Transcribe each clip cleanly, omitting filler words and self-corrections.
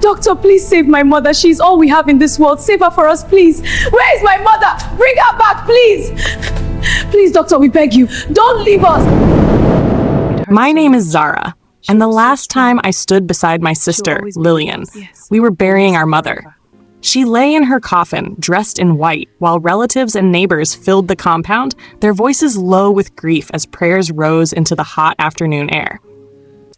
Doctor, please save my mother. She's all we have in this world. Save her for us, please. Where is my mother? Bring her back, please. Please, doctor, we beg you. Don't leave us. My name is Zara, and the last time I stood beside my sister, Lillian, we were burying our mother. She lay in her coffin, dressed in white, while relatives and neighbors filled the compound, their voices low with grief as prayers rose into the hot afternoon air.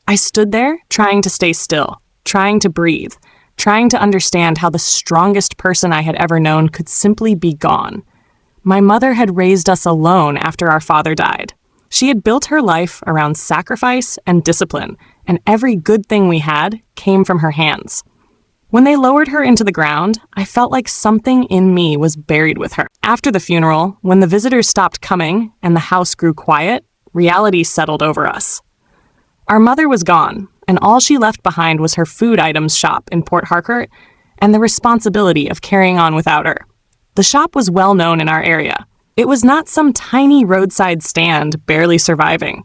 I stood there, trying to stay still, trying to breathe, trying to understand how the strongest person I had ever known could simply be gone. My mother had raised us alone after our father died. She had built her life around sacrifice and discipline, and every good thing we had came from her hands. When they lowered her into the ground, I felt like something in me was buried with her. After the funeral, when the visitors stopped coming and the house grew quiet, reality settled over us. Our mother was gone, and all she left behind was her food items shop in Port Harcourt and the responsibility of carrying on without her. The shop was well known in our area. It was not some tiny roadside stand barely surviving.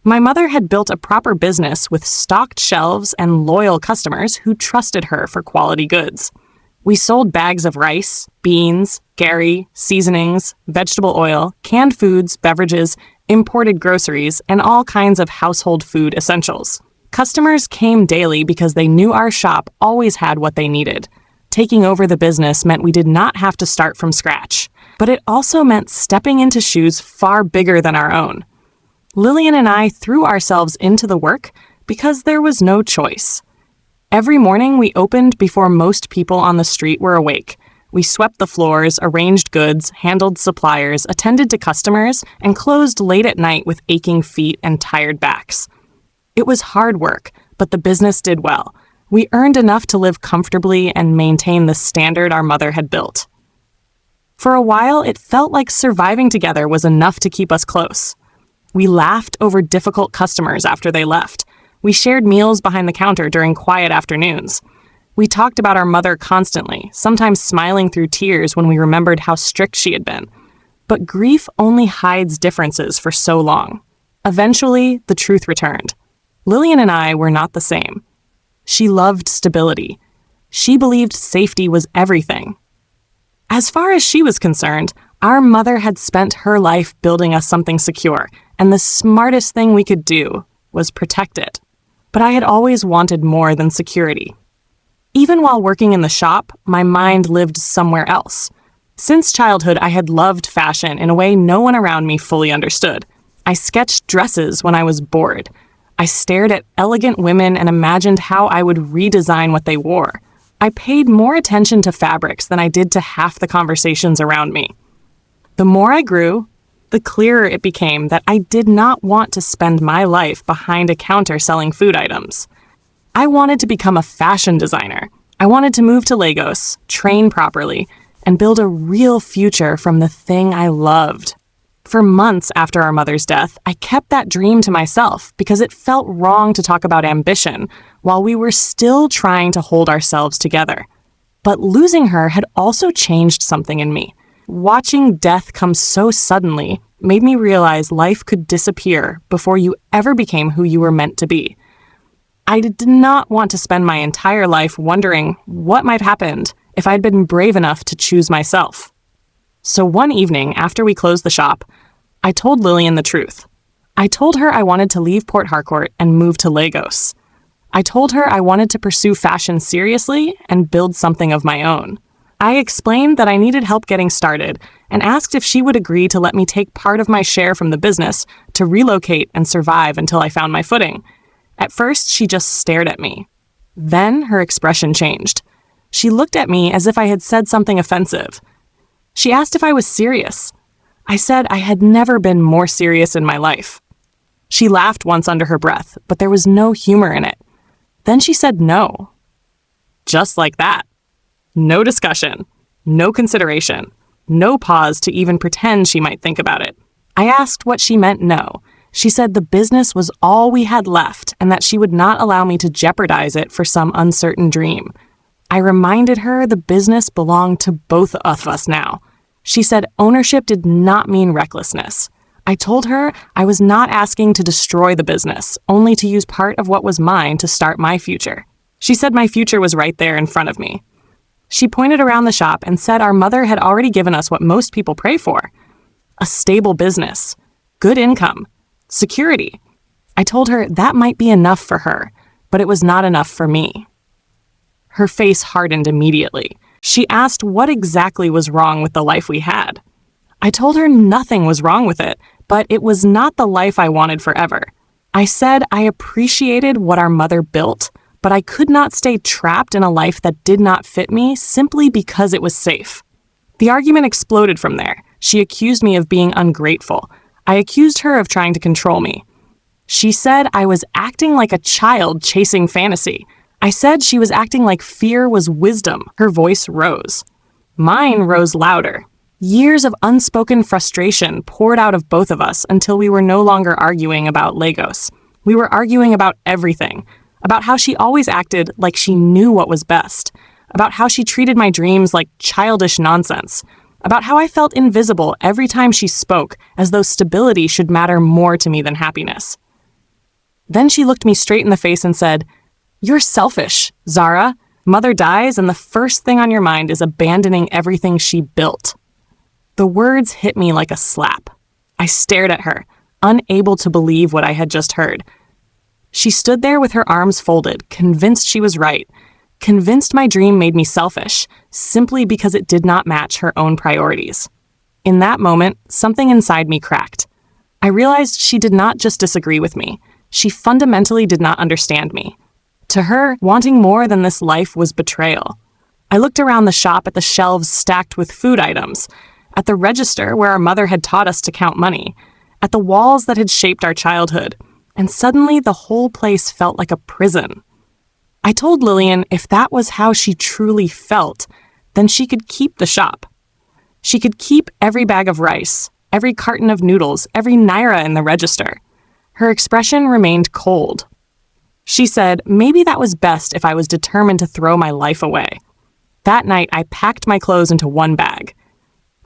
My mother had built a proper business with stocked shelves and loyal customers who trusted her for quality goods. We sold bags of rice, beans, gari, seasonings, vegetable oil, canned foods, beverages, imported groceries, and all kinds of household food essentials. Customers came daily because they knew our shop always had what they needed. Taking over the business meant we did not have to start from scratch, but it also meant stepping into shoes far bigger than our own. Lillian and I threw ourselves into the work because there was no choice. Every morning we opened before most people on the street were awake. We swept the floors, arranged goods, handled suppliers, attended to customers, and closed late at night with aching feet and tired backs. It was hard work, but the business did well. We earned enough to live comfortably and maintain the standard our mother had built. For a while, it felt like surviving together was enough to keep us close. We laughed over difficult customers after they left. We shared meals behind the counter during quiet afternoons. We talked about our mother constantly, sometimes smiling through tears when we remembered how strict she had been. But grief only hides differences for so long. Eventually, the truth returned. Lillian and I were not the same. She loved stability. She believed safety was everything. As far as she was concerned, our mother had spent her life building us something secure, and the smartest thing we could do was protect it. But I had always wanted more than security. Even while working in the shop, my mind lived somewhere else. Since childhood, I had loved fashion in a way no one around me fully understood. I sketched dresses when I was bored. I stared at elegant women and imagined how I would redesign what they wore. I paid more attention to fabrics than I did to half the conversations around me. The more I grew, the clearer it became that I did not want to spend my life behind a counter selling food items. I wanted to become a fashion designer. I wanted to move to Lagos, train properly, and build a real future from the thing I loved. For months after our mother's death, I kept that dream to myself because it felt wrong to talk about ambition while we were still trying to hold ourselves together. But losing her had also changed something in me. Watching death come so suddenly made me realize life could disappear before you ever became who you were meant to be. I did not want to spend my entire life wondering what might have happened if I'd been brave enough to choose myself. So one evening, after we closed the shop, I told Lillian the truth. I told her I wanted to leave Port Harcourt and move to Lagos. I told her I wanted to pursue fashion seriously and build something of my own. I explained that I needed help getting started and asked if she would agree to let me take part of my share from the business to relocate and survive until I found my footing. At first, she just stared at me. Then her expression changed. She looked at me as if I had said something offensive. She asked if I was serious. I said I had never been more serious in my life. She laughed once under her breath, but there was no humor in it. Then she said no. Just like that. No discussion, no consideration, no pause to even pretend she might think about it. I asked what she meant no. She said the business was all we had left and that she would not allow me to jeopardize it for some uncertain dream. I reminded her the business belonged to both of us now. She said ownership did not mean recklessness. I told her I was not asking to destroy the business, only to use part of what was mine to start my future. She said my future was right there in front of me. She pointed around the shop and said our mother had already given us what most people pray for: a stable business, good income, security. I told her that might be enough for her, but it was not enough for me. Her face hardened immediately. She asked what exactly was wrong with the life we had. I told her nothing was wrong with it, but it was not the life I wanted forever. I said I appreciated what our mother built, but I could not stay trapped in a life that did not fit me simply because it was safe. The argument exploded from there. She accused me of being ungrateful. I accused her of trying to control me. She said I was acting like a child chasing fantasy. I said she was acting like fear was wisdom. Her voice rose. Mine rose louder. Years of unspoken frustration poured out of both of us until we were no longer arguing about Lagos. We were arguing about everything. About how she always acted like she knew what was best. About how she treated my dreams like childish nonsense. About how I felt invisible every time she spoke, as though stability should matter more to me than happiness. Then she looked me straight in the face and said, "You're selfish, Zara. Mother dies and the first thing on your mind is abandoning everything she built." The words hit me like a slap. I stared at her, unable to believe what I had just heard. She stood there with her arms folded, convinced she was right, convinced my dream made me selfish, simply because it did not match her own priorities. In that moment, something inside me cracked. I realized she did not just disagree with me. She fundamentally did not understand me. To her, wanting more than this life was betrayal. I looked around the shop at the shelves stacked with food items, at the register where our mother had taught us to count money, at the walls that had shaped our childhood, and suddenly the whole place felt like a prison. I told Lillian if that was how she truly felt, then she could keep the shop. She could keep every bag of rice, every carton of noodles, every naira in the register. Her expression remained cold. She said maybe that was best if I was determined to throw my life away. That night, I packed my clothes into one bag.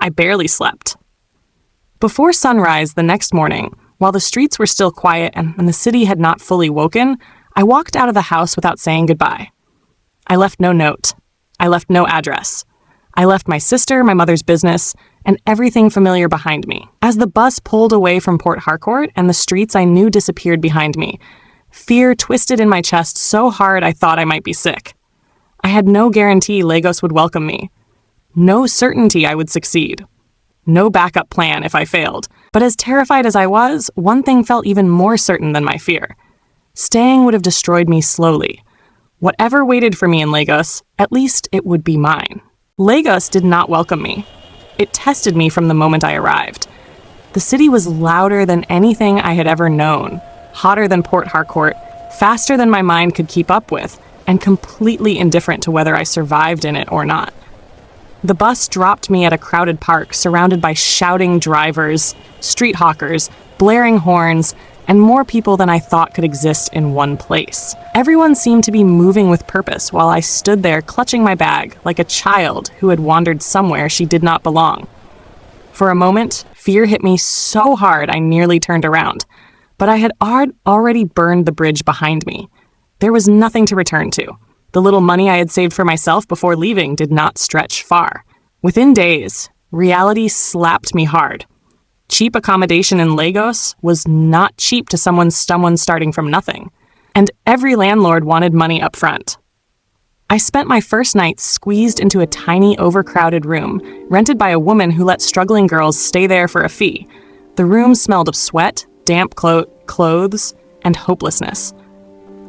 I barely slept. Before sunrise the next morning, while the streets were still quiet and the city had not fully woken, I walked out of the house without saying goodbye. I left no note. I left no address. I left my sister, my mother's business, and everything familiar behind me. As the bus pulled away from Port Harcourt and the streets I knew disappeared behind me, fear twisted in my chest so hard I thought I might be sick. I had no guarantee Lagos would welcome me. No certainty I would succeed. No backup plan if I failed. But as terrified as I was, one thing felt even more certain than my fear. Staying would have destroyed me slowly. Whatever waited for me in Lagos, at least it would be mine. Lagos did not welcome me. It tested me from the moment I arrived. The city was louder than anything I had ever known, hotter than Port Harcourt, faster than my mind could keep up with, and completely indifferent to whether I survived in it or not. The bus dropped me at a crowded park surrounded by shouting drivers, street hawkers, blaring horns, and more people than I thought could exist in one place. Everyone seemed to be moving with purpose while I stood there clutching my bag like a child who had wandered somewhere she did not belong. For a moment, fear hit me so hard I nearly turned around, but I had already burned the bridge behind me. There was nothing to return to. The little money I had saved for myself before leaving did not stretch far. Within days, reality slapped me hard. Cheap accommodation in Lagos was not cheap to someone starting from nothing, and every landlord wanted money up front. I spent my first night squeezed into a tiny, overcrowded room, rented by a woman who let struggling girls stay there for a fee. The room smelled of sweat, damp clothes, and hopelessness.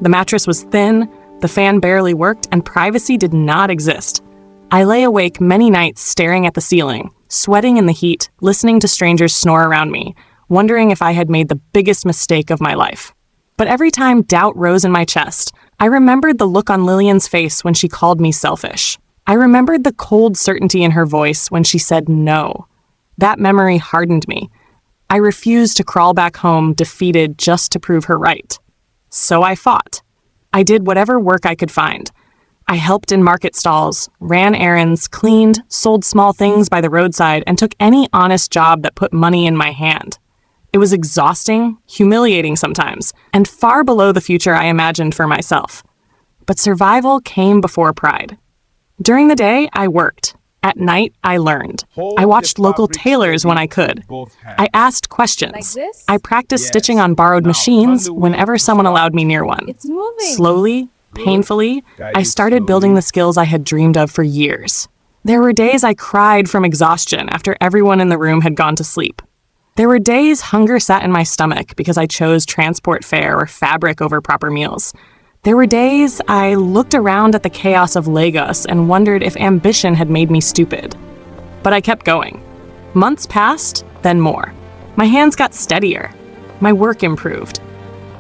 The mattress was thin, the fan barely worked, and privacy did not exist. I lay awake many nights staring at the ceiling, sweating in the heat, listening to strangers snore around me, wondering if I had made the biggest mistake of my life. But every time doubt rose in my chest, I remembered the look on Lillian's face when she called me selfish. I remembered the cold certainty in her voice when she said no. That memory hardened me. I refused to crawl back home defeated just to prove her right. So I fought. I did whatever work I could find. I helped in market stalls, ran errands, cleaned, sold small things by the roadside, and took any honest job that put money in my hand. It was exhausting, humiliating sometimes, and far below the future I imagined for myself. But survival came before pride. During the day, I worked. At night, I learned. I watched local tailors when I could. I asked questions. Like this? I practiced stitching on borrowed machines whenever someone allowed me near one. It's moving. Slowly, painfully, I started building the skills I had dreamed of for years. There were days I cried from exhaustion after everyone in the room had gone to sleep. There were days hunger sat in my stomach because I chose transport fare or fabric over proper meals. There were days I looked around at the chaos of Lagos and wondered if ambition had made me stupid. But I kept going. Months passed, then more. My hands got steadier. My work improved.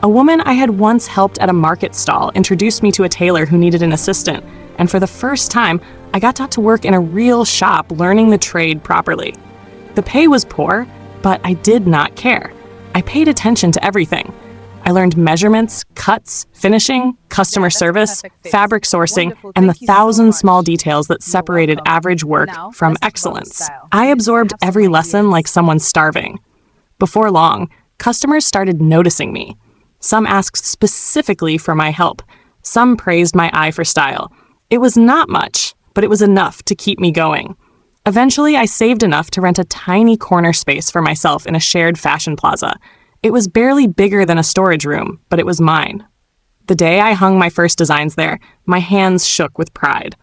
A woman I had once helped at a market stall introduced me to a tailor who needed an assistant, and for the first time, I got to work in a real shop learning the trade properly. The pay was poor, but I did not care. I paid attention to everything. I learned measurements, cuts, finishing, customer service, fabric sourcing, and the thousand small details that separated average work from excellence. I absorbed every lesson like someone starving. Before long, customers started noticing me. Some asked specifically for my help. Some praised my eye for style. It was not much, but it was enough to keep me going. Eventually, I saved enough to rent a tiny corner space for myself in a shared fashion plaza. It was barely bigger than a storage room, but it was mine. The day I hung my first designs there, my hands shook with pride.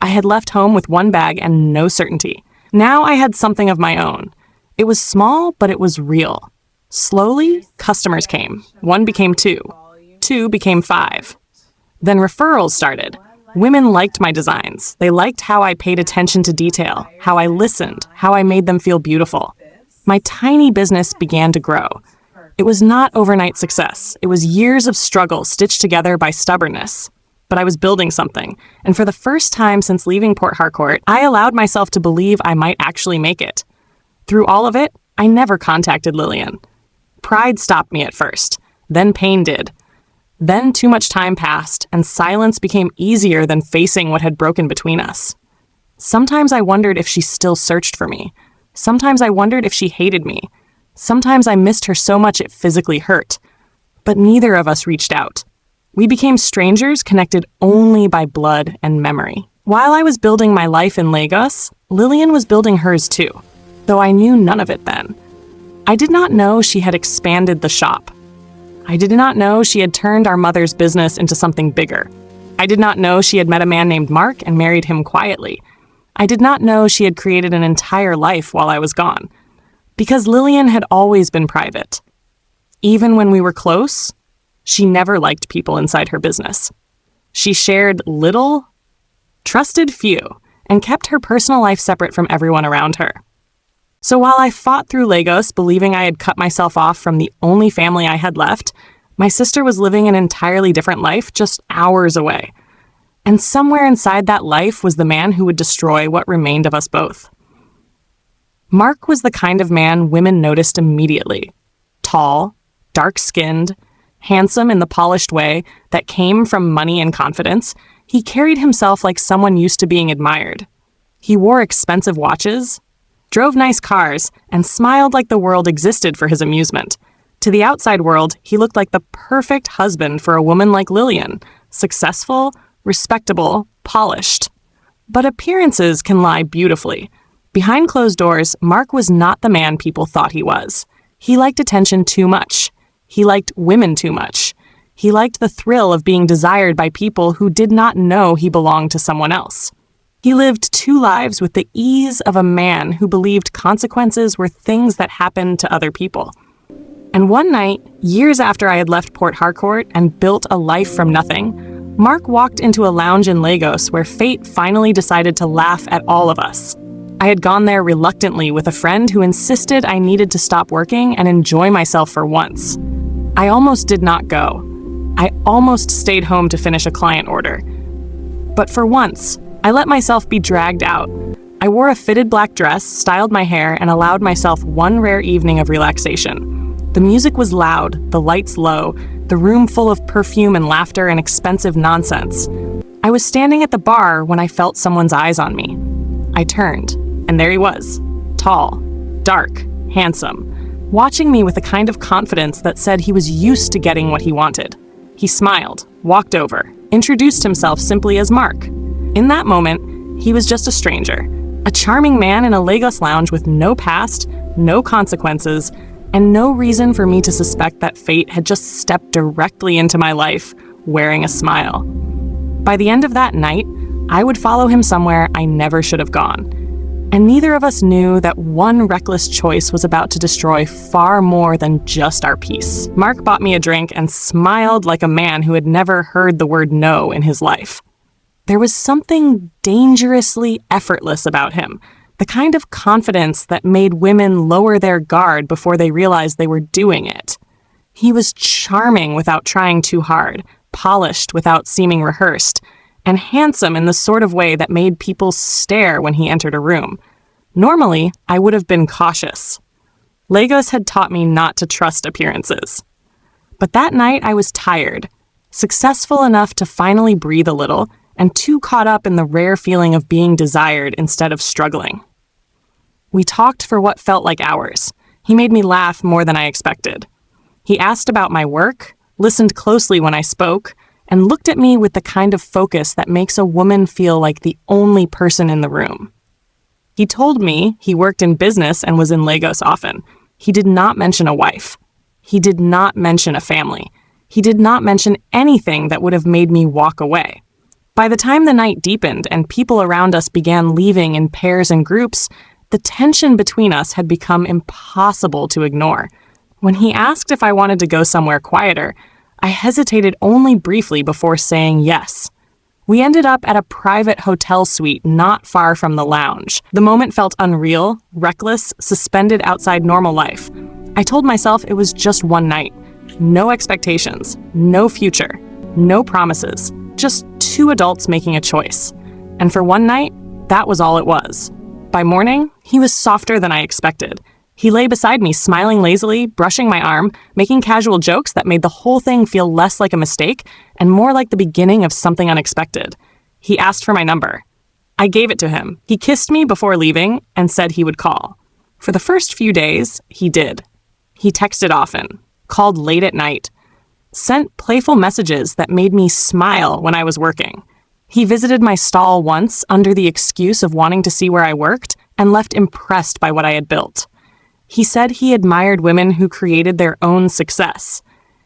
I had left home with one bag and no certainty. Now I had something of my own. It was small, but it was real. Slowly, customers came. 1 became 2. 2 became 5. Then referrals started. Women liked my designs. They liked how I paid attention to detail, how I listened, how I made them feel beautiful. My tiny business began to grow. It was not overnight success. It was years of struggle stitched together by stubbornness. But I was building something, and for the first time since leaving Port Harcourt, I allowed myself to believe I might actually make it. Through all of it, I never contacted Lillian. Pride stopped me at first, then pain did. Then too much time passed, and silence became easier than facing what had broken between us. Sometimes I wondered if she still searched for me. Sometimes I wondered if she hated me. Sometimes I missed her so much it physically hurt. But neither of us reached out. We became strangers connected only by blood and memory. While I was building my life in Lagos, Lillian was building hers too, though I knew none of it then. I did not know she had expanded the shop. I did not know she had turned our mother's business into something bigger. I did not know she had met a man named Mark and married him quietly. I did not know she had created an entire life while I was gone. Because Lillian had always been private. Even when we were close, she never liked people inside her business. She shared little, trusted few, and kept her personal life separate from everyone around her. So while I fought through Lagos believing I had cut myself off from the only family I had left, my sister was living an entirely different life just hours away. And somewhere inside that life was the man who would destroy what remained of us both. Mark was the kind of man women noticed immediately. Tall, dark-skinned, handsome in the polished way that came from money and confidence, he carried himself like someone used to being admired. He wore expensive watches, drove nice cars, and smiled like the world existed for his amusement. To the outside world, he looked like the perfect husband for a woman like Lillian, successful, respectable, polished. But appearances can lie beautifully. Behind closed doors, Mark was not the man people thought he was. He liked attention too much. He liked women too much. He liked the thrill of being desired by people who did not know he belonged to someone else. He lived 2 lives with the ease of a man who believed consequences were things that happened to other people. And one night, years after I had left Port Harcourt and built a life from nothing, Mark walked into a lounge in Lagos where fate finally decided to laugh at all of us. I had gone there reluctantly with a friend who insisted I needed to stop working and enjoy myself for once. I almost did not go. I almost stayed home to finish a client order. But for once, I let myself be dragged out. I wore a fitted black dress, styled my hair, and allowed myself one rare evening of relaxation. The music was loud, the lights low, the room full of perfume and laughter and expensive nonsense. I was standing at the bar when I felt someone's eyes on me. I turned. And there he was, tall, dark, handsome, watching me with a kind of confidence that said he was used to getting what he wanted. He smiled, walked over, introduced himself simply as Mark. In that moment, he was just a stranger, a charming man in a Lagos lounge with no past, no consequences, and no reason for me to suspect that fate had just stepped directly into my life, wearing a smile. By the end of that night, I would follow him somewhere I never should have gone. And neither of us knew that one reckless choice was about to destroy far more than just our peace. Mark bought me a drink and smiled like a man who had never heard the word no in his life. There was something dangerously effortless about him, the kind of confidence that made women lower their guard before they realized they were doing it. He was charming without trying too hard, polished without seeming rehearsed, and handsome in the sort of way that made people stare when he entered a room. Normally, I would have been cautious. Lagos had taught me not to trust appearances. But that night I was tired, successful enough to finally breathe a little, and too caught up in the rare feeling of being desired instead of struggling. We talked for what felt like hours. He made me laugh more than I expected. He asked about my work, listened closely when I spoke, and looked at me with the kind of focus that makes a woman feel like the only person in the room. He told me he worked in business and was in Lagos often. He did not mention a wife. He did not mention a family. He did not mention anything that would have made me walk away. By the time the night deepened and people around us began leaving in pairs and groups, the tension between us had become impossible to ignore. When he asked if I wanted to go somewhere quieter, I hesitated only briefly before saying yes. We ended up at a private hotel suite not far from the lounge. The moment felt unreal, reckless, suspended outside normal life. I told myself it was just one night. No expectations, no future, no promises, just two adults making a choice. And for one night, that was all it was. By morning, he was softer than I expected. He lay beside me, smiling lazily, brushing my arm, making casual jokes that made the whole thing feel less like a mistake and more like the beginning of something unexpected. He asked for my number. I gave it to him. He kissed me before leaving and said he would call. For the first few days, he did. He texted often, called late at night, sent playful messages that made me smile when I was working. He visited my stall once under the excuse of wanting to see where I worked and left impressed by what I had built. He said he admired women who created their own success.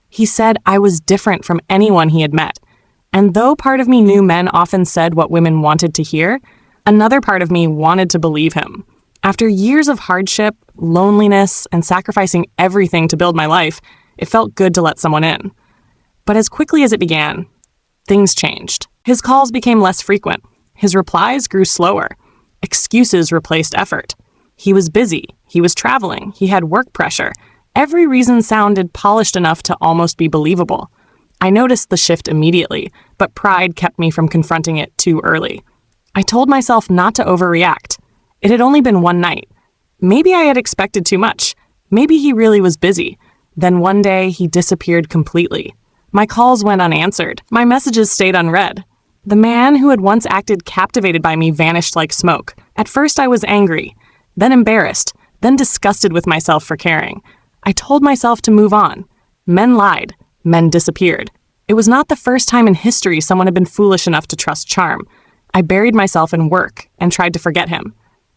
He said I was different from anyone he had met. And though part of me knew men often said what women wanted to hear, another part of me wanted to believe him. After years of hardship, loneliness, and sacrificing everything to build my life, it felt good to let someone in. But as quickly as it began, things changed. His calls became less frequent. His replies grew slower. Excuses replaced effort. He was busy. He was traveling. He had work pressure. Every reason sounded polished enough to almost be believable. I noticed the shift immediately, but pride kept me from confronting it too early. I told myself not to overreact. It had only been one night. Maybe I had expected too much. Maybe he really was busy. Then one day, he disappeared completely. My calls went unanswered. My messages stayed unread. The man who had once acted captivated by me vanished like smoke. At first, I was angry, then embarrassed, then disgusted with myself for caring. I told myself to move on. Men lied. Men disappeared. It was not the first time in history someone had been foolish enough to trust charm. I buried myself in work and tried to forget him.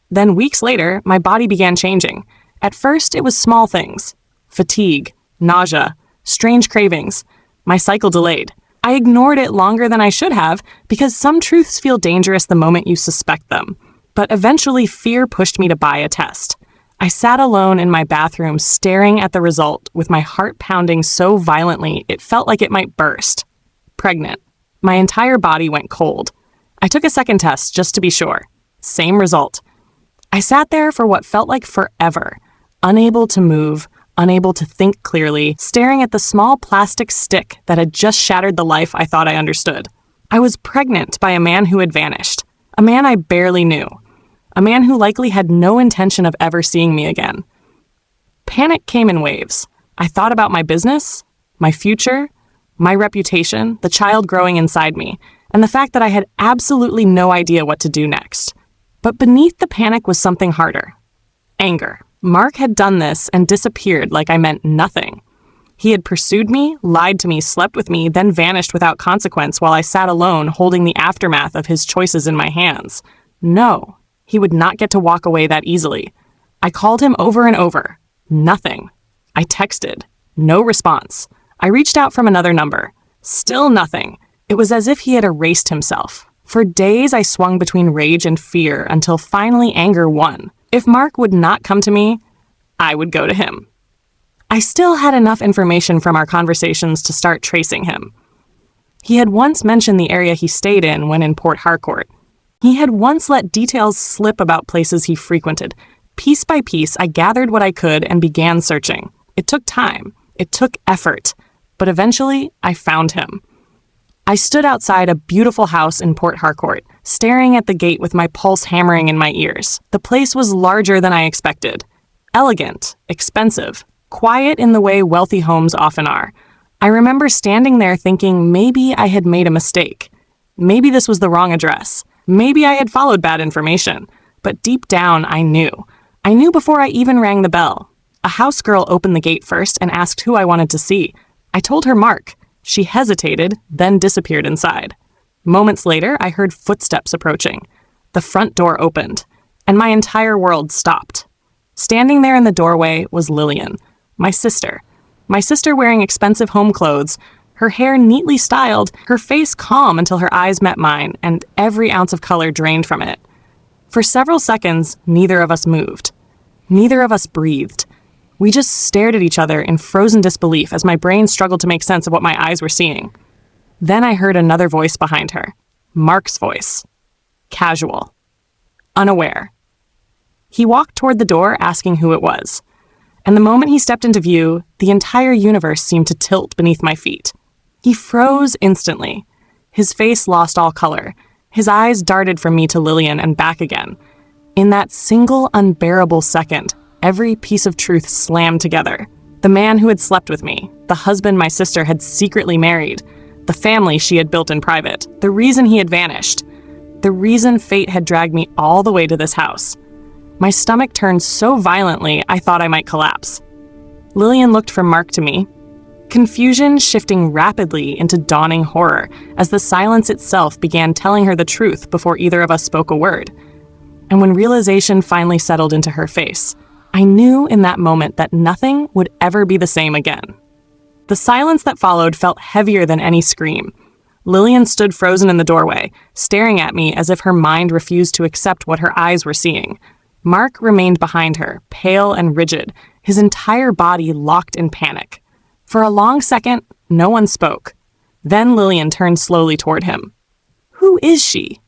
Then weeks later, my body began changing. At first, it was small things. Fatigue, nausea, strange cravings. My cycle delayed. I ignored it longer than I should have because some truths feel dangerous the moment you suspect them. But eventually, fear pushed me to buy a test. I sat alone in my bathroom staring at the result with my heart pounding so violently it felt like it might burst. Pregnant. My entire body went cold. I took a second test just to be sure. Same result. I sat there for what felt like forever, unable to move, unable to think clearly, staring at the small plastic stick that had just shattered the life I thought I understood. I was pregnant by a man who had vanished, a man I barely knew, a man who likely had no intention of ever seeing me again. Panic came in waves. I thought about my business, my future, my reputation, the child growing inside me, and the fact that I had absolutely no idea what to do next. But beneath the panic was something harder. Anger. Mark had done this and disappeared like I meant nothing. He had pursued me, lied to me, slept with me, then vanished without consequence while I sat alone holding the aftermath of his choices in my hands. No, he would not get to walk away that easily. I called him over and over. Nothing. I texted. No response. I reached out from another number. Still nothing. It was as if he had erased himself. For days I swung between rage and fear until finally anger won. If Mark would not come to me, I would go to him. I still had enough information from our conversations to start tracing him. He had once mentioned the area he stayed in when in Port Harcourt. He had once let details slip about places he frequented. Piece by piece, I gathered what I could and began searching. It took time. It took effort. But eventually, I found him. I stood outside a beautiful house in Port Harcourt, staring at the gate with my pulse hammering in my ears. The place was larger than I expected. Elegant, expensive, quiet in the way wealthy homes often are. I remember standing there thinking maybe I had made a mistake. Maybe this was the wrong address. Maybe I had followed bad information. But deep down, I knew. I knew before I even rang the bell. A house girl opened the gate first and asked who I wanted to see. I told her Mark. She hesitated, then disappeared inside. Moments later, I heard footsteps approaching. The front door opened, and my entire world stopped. Standing there in the doorway was Lillian, my sister. My sister wearing expensive home clothes, her hair neatly styled, her face calm until her eyes met mine, and every ounce of color drained from it. For several seconds, neither of us moved. Neither of us breathed. We just stared at each other in frozen disbelief as my brain struggled to make sense of what my eyes were seeing. Then I heard another voice behind her. Mark's voice. Casual. Unaware. He walked toward the door, asking who it was. And the moment he stepped into view, the entire universe seemed to tilt beneath my feet. He froze instantly. His face lost all color. His eyes darted from me to Lillian and back again. In that single unbearable second, every piece of truth slammed together. The man who had slept with me, the husband my sister had secretly married, the family she had built in private, the reason he had vanished, the reason fate had dragged me all the way to this house. My stomach turned so violently I thought I might collapse. Lillian looked from Mark to me, confusion shifting rapidly into dawning horror as the silence itself began telling her the truth before either of us spoke a word. And when realization finally settled into her face, I knew in that moment that nothing would ever be the same again. The silence that followed felt heavier than any scream. Lillian stood frozen in the doorway, staring at me as if her mind refused to accept what her eyes were seeing. Mark remained behind her, pale and rigid, his entire body locked in panic. For a long second, no one spoke. Then Lillian turned slowly toward him. Who is she?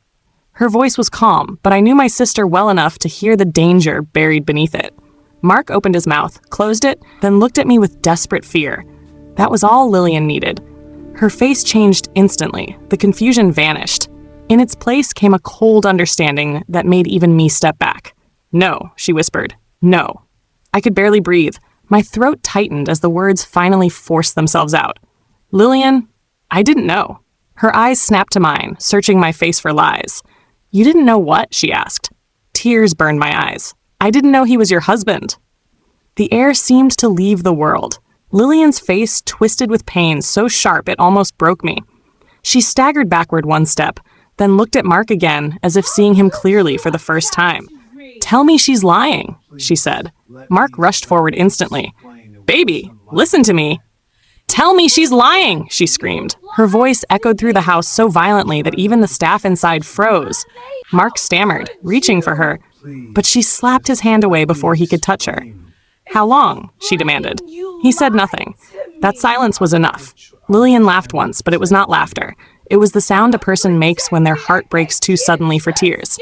Her voice was calm, but I knew my sister well enough to hear the danger buried beneath it. Mark opened his mouth, closed it, then looked at me with desperate fear. That was all Lillian needed. Her face changed instantly. The confusion vanished. In its place came a cold understanding that made even me step back. No, she whispered. No. I could barely breathe. My throat tightened as the words finally forced themselves out. Lillian, I didn't know. Her eyes snapped to mine, searching my face for lies. You didn't know what? She asked. Tears burned my eyes. I didn't know he was your husband. The air seemed to leave the world. Lillian's face twisted with pain so sharp it almost broke me. She staggered backward one step, then looked at Mark again as if seeing him clearly for the first time. Tell me she's lying, she said. Mark rushed forward instantly. Baby, listen to me. Tell me she's lying, she screamed. Her voice echoed through the house so violently that even the staff inside froze. Mark stammered, reaching for her, but she slapped his hand away before he could touch her. How long? She demanded. He said nothing. That silence was enough. Lillian laughed once, but it was not laughter. It was the sound a person makes when their heart breaks too suddenly for tears.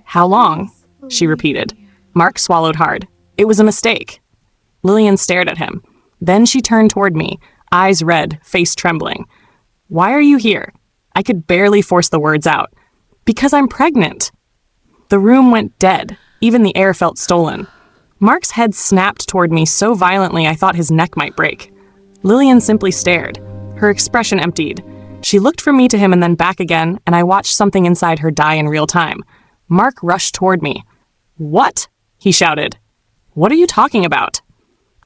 How long? She repeated. Mark swallowed hard. It was a mistake. Lillian stared at him. Then she turned toward me, eyes red, face trembling. Why are you here? I could barely force the words out. Because I'm pregnant. The room went dead. Even the air felt stolen. Mark's head snapped toward me so violently I thought his neck might break. Lillian simply stared. Her expression emptied. She looked from me to him and then back again, and I watched something inside her die in real time. Mark rushed toward me. What? He shouted. What are you talking about?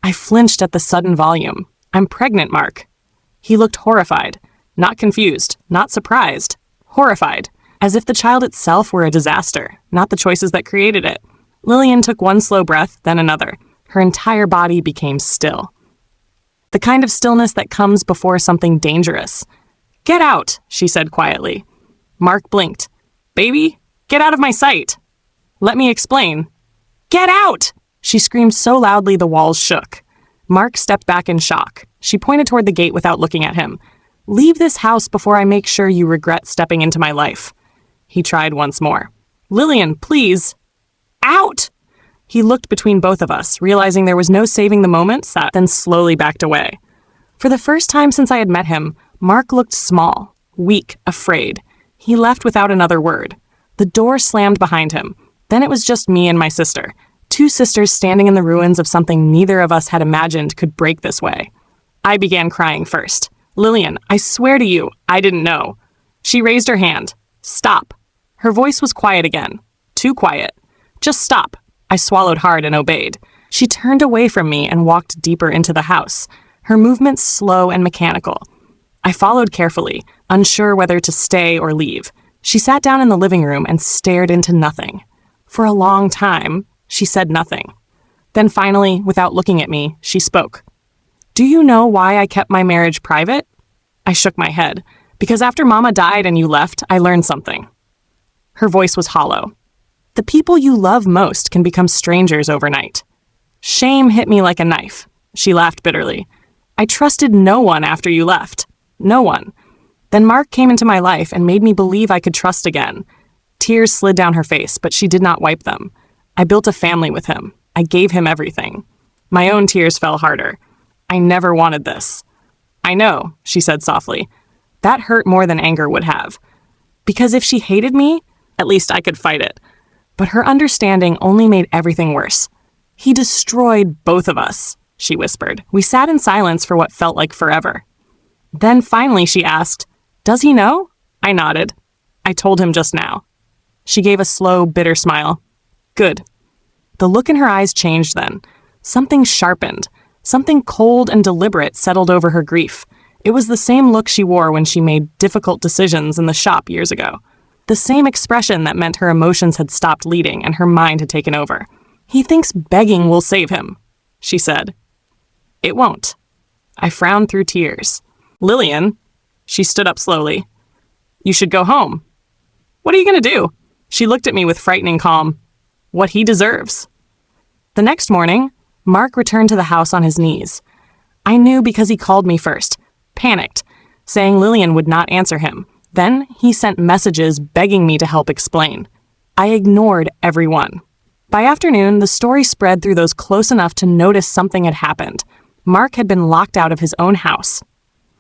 I flinched at the sudden volume. I'm pregnant, Mark. He looked horrified, not confused, not surprised, horrified, as if the child itself were a disaster, not the choices that created it. Lillian took one slow breath, then another. Her entire body became still. The kind of stillness that comes before something dangerous. Get out, she said quietly. Mark blinked. Baby, get out of my sight. Let me explain. Get out! She screamed so loudly the walls shook. Mark stepped back in shock. She pointed toward the gate without looking at him. Leave this house before I make sure you regret stepping into my life. He tried once more. Lillian, please. Out! He looked between both of us, realizing there was no saving the moment, then slowly backed away. For the first time since I had met him, Mark looked small, weak, afraid. He left without another word. The door slammed behind him. Then it was just me and my sister. Two sisters standing in the ruins of something neither of us had imagined could break this way. I began crying first. Lillian, I swear to you, I didn't know. She raised her hand. Stop. Her voice was quiet again. Too quiet. Just stop. I swallowed hard and obeyed. She turned away from me and walked deeper into the house, her movements slow and mechanical. I followed carefully, unsure whether to stay or leave. She sat down in the living room and stared into nothing. For a long time, she said nothing. Then finally, without looking at me, she spoke. Do you know why I kept my marriage private? I shook my head. Because after Mama died and you left, I learned something. Her voice was hollow. The people you love most can become strangers overnight. Shame hit me like a knife. She laughed bitterly. I trusted no one after you left. No one. Then Mark came into my life and made me believe I could trust again. Tears slid down her face, but she did not wipe them. I built a family with him. I gave him everything. My own tears fell harder. I never wanted this. I know, she said softly. That hurt more than anger would have. Because if she hated me, at least I could fight it. But her understanding only made everything worse. He destroyed both of us, she whispered. We sat in silence for what felt like forever. Then finally she asked, Does he know? I nodded. I told him just now. She gave a slow, bitter smile. Good. The look in her eyes changed then. Something sharpened. Something cold and deliberate settled over her grief. It was the same look she wore when she made difficult decisions in the shop years ago. The same expression that meant her emotions had stopped leading and her mind had taken over. He thinks begging will save him, she said. It won't. I frowned through tears. Lillian, she stood up slowly. You should go home. What are you going to do? She looked at me with frightening calm. What he deserves. The next morning, Mark returned to the house on his knees. I knew because he called me first, panicked, saying Lillian would not answer him. Then he sent messages begging me to help explain. I ignored everyone. By afternoon, the story spread through those close enough to notice something had happened. Mark had been locked out of his own house.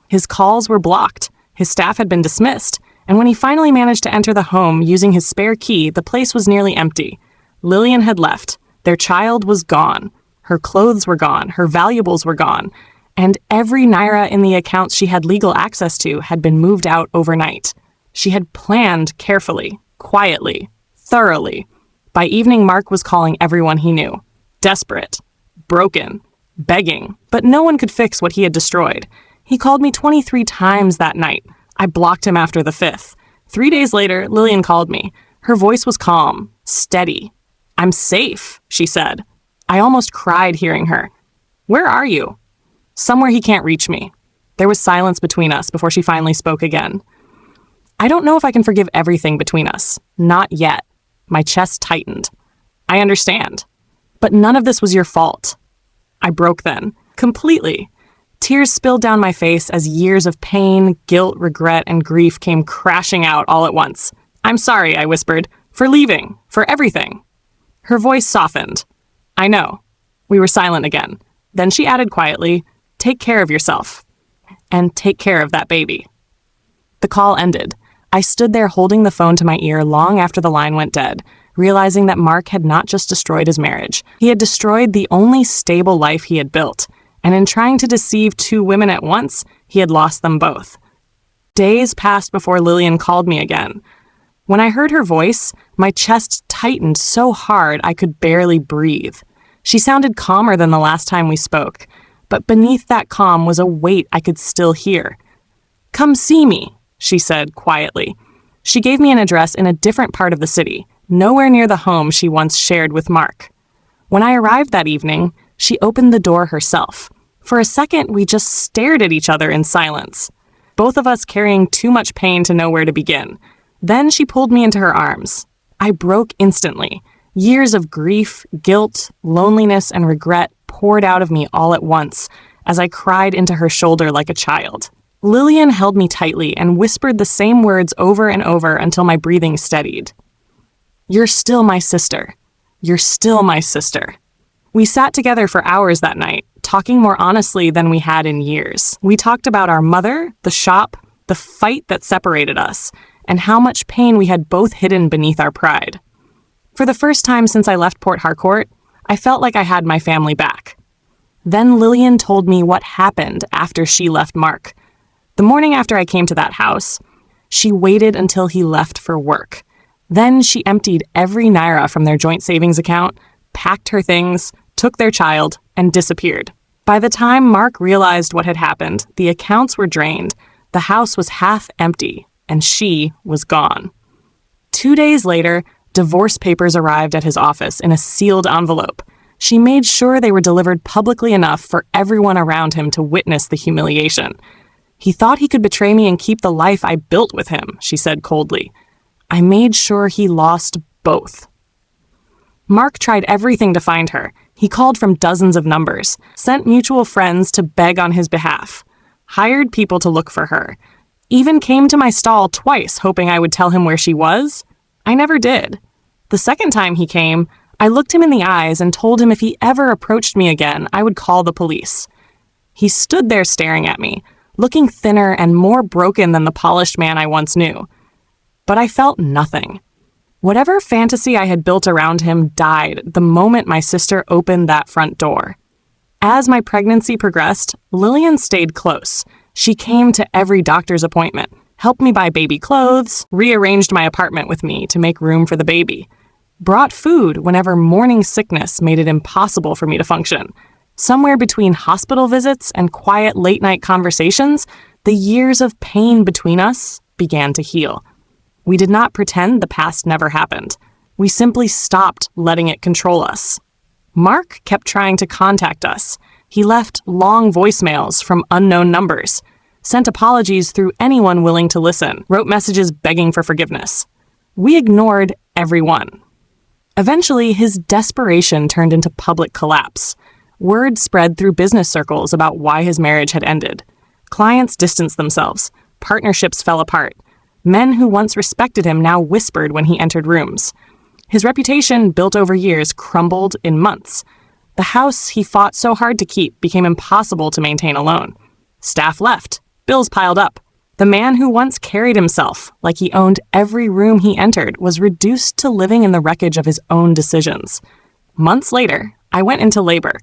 His calls were blocked, his staff had been dismissed, and when he finally managed to enter the home using his spare key, the place was nearly empty. Lillian had left. Their child was gone. Her clothes were gone, her valuables were gone, and every naira in the accounts she had legal access to had been moved out overnight. She had planned carefully, quietly, thoroughly. By evening, Mark was calling everyone he knew. Desperate, broken, begging, but no one could fix what he had destroyed. He called me 23 times that night. I blocked him after the 5th. 3 days later, Lillian called me. Her voice was calm, steady. I'm safe, she said. I almost cried hearing her. Where are you? Somewhere he can't reach me. There was silence between us before she finally spoke again. I don't know if I can forgive everything between us. Not yet. My chest tightened. I understand. But none of this was your fault. I broke then. Completely. Tears spilled down my face as years of pain, guilt, regret, and grief came crashing out all at once. I'm sorry, I whispered, for leaving, for everything. Her voice softened. I know. We were silent again. Then she added quietly, Take care of yourself. And take care of that baby. The call ended. I stood there holding the phone to my ear long after the line went dead, realizing that Mark had not just destroyed his marriage. He had destroyed the only stable life he had built. And in trying to deceive 2 women at once, he had lost them both. Days passed before Lillian called me again. When I heard her voice, my chest tightened so hard I could barely breathe. She sounded calmer than the last time we spoke, but beneath that calm was a weight I could still hear. "Come see me," she said quietly. She gave me an address in a different part of the city, nowhere near the home she once shared with Mark. When I arrived that evening, she opened the door herself. For a second, we just stared at each other in silence, both of us carrying too much pain to know where to begin. Then she pulled me into her arms. I broke instantly. Years of grief, guilt, loneliness, and regret poured out of me all at once as I cried into her shoulder like a child. Lillian held me tightly and whispered the same words over and over until my breathing steadied. "You're still my sister. You're still my sister." We sat together for hours that night, talking more honestly than we had in years. We talked about our mother, the shop, the fight that separated us, and how much pain we had both hidden beneath our pride. For the first time since I left Port Harcourt, I felt like I had my family back. Then Lillian told me what happened after she left Mark. The morning after I came to that house, she waited until he left for work. Then she emptied every naira from their joint savings account, packed her things, took their child, and disappeared. By the time Mark realized what had happened, the accounts were drained, the house was half empty, and she was gone. 2 days later, divorce papers arrived at his office in a sealed envelope. She made sure they were delivered publicly enough for everyone around him to witness the humiliation. "He thought he could betray me and keep the life I built with him," she said coldly. "I made sure he lost both." Mark tried everything to find her. He called from dozens of numbers, sent mutual friends to beg on his behalf, hired people to look for her, even came to my stall twice hoping I would tell him where she was. I never did. The second time he came, I looked him in the eyes and told him if he ever approached me again, I would call the police. He stood there staring at me, looking thinner and more broken than the polished man I once knew. But I felt nothing. Whatever fantasy I had built around him died the moment my sister opened that front door. As my pregnancy progressed, Lillian stayed close. She came to every doctor's appointment, helped me buy baby clothes, rearranged my apartment with me to make room for the baby, brought food whenever morning sickness made it impossible for me to function. Somewhere between hospital visits and quiet late-night conversations, the years of pain between us began to heal. We did not pretend the past never happened. We simply stopped letting it control us. Mark kept trying to contact us. He left long voicemails from unknown numbers, sent apologies through anyone willing to listen, wrote messages begging for forgiveness. We ignored everyone. Eventually, his desperation turned into public collapse. Word spread through business circles about why his marriage had ended. Clients distanced themselves. Partnerships fell apart. Men who once respected him now whispered when he entered rooms. His reputation, built over years, crumbled in months. The house he fought so hard to keep became impossible to maintain alone. Staff left. Bills piled up. The man who once carried himself like he owned every room he entered was reduced to living in the wreckage of his own decisions. Months later, I went into labor.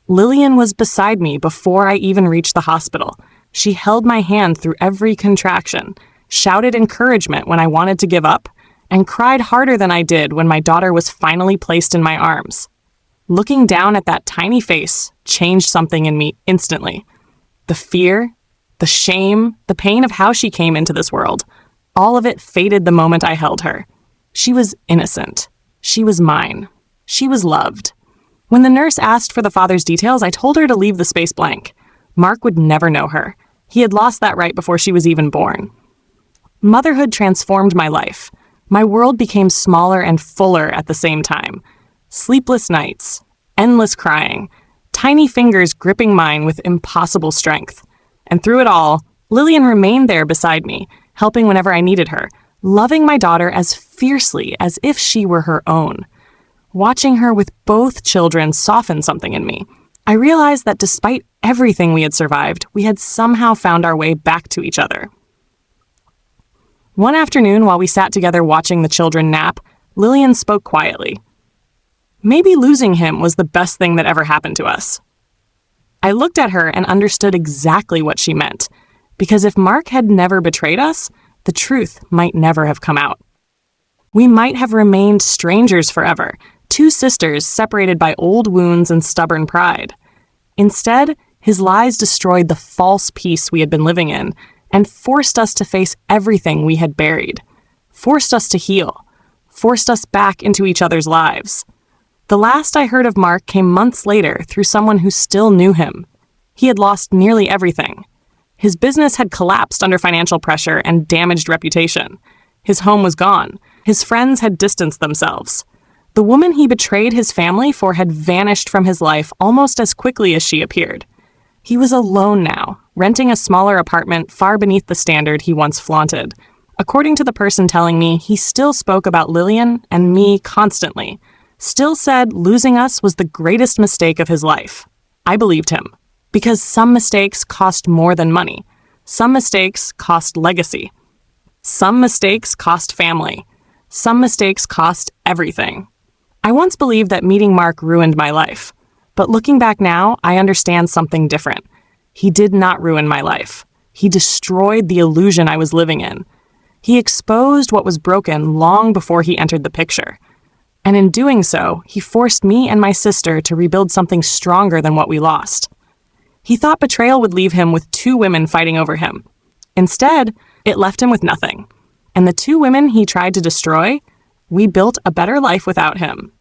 Lillian was beside me before I even reached the hospital. She held my hand through every contraction, shouted encouragement when I wanted to give up, and cried harder than I did when my daughter was finally placed in my arms. Looking down at that tiny face changed something in me instantly. The fear, the shame, the pain of how she came into this world, all of it faded the moment I held her. She was innocent. She was mine. She was loved. When the nurse asked for the father's details, I told her to leave the space blank. Mark would never know her. He had lost that right before she was even born. Motherhood transformed my life. My world became smaller and fuller at the same time. Sleepless nights, endless crying, tiny fingers gripping mine with impossible strength. And through it all, Lillian remained there beside me, helping whenever I needed her, loving my daughter as fiercely as if she were her own. Watching her with both children softened something in me. I realized that despite everything we had survived, we had somehow found our way back to each other. One afternoon, while we sat together watching the children nap, Lillian spoke quietly. Maybe losing him was the best thing that ever happened to us. I looked at her and understood exactly what she meant, because if Mark had never betrayed us, the truth might never have come out. We might have remained strangers forever, two sisters separated by old wounds and stubborn pride. Instead, His lies destroyed the false peace we had been living in and forced us to face everything we had buried, forced us to heal, forced us back into each other's lives. The last I heard of Mark came months later through someone who still knew him. He had lost nearly everything. His business had collapsed under financial pressure and damaged reputation. His home was gone. His friends had distanced themselves. The woman he betrayed his family for had vanished from his life almost as quickly as she appeared. He was alone now, renting a smaller apartment far beneath the standard he once flaunted. According to the person telling me, he still spoke about Lillian and me constantly, still said losing us was the greatest mistake of his life. I believed him, because some mistakes cost more than money. Some mistakes cost legacy. Some mistakes cost family. Some mistakes cost everything. I once believed that meeting Mark ruined my life, but looking back now, I understand something different. He did not ruin my life. He destroyed the illusion I was living in. He exposed what was broken long before he entered the picture. And in doing so, he forced me and my sister to rebuild something stronger than what we lost. He thought betrayal would leave him with 2 women fighting over him. Instead, it left him with nothing. And the 2 women he tried to destroy, we built a better life without him.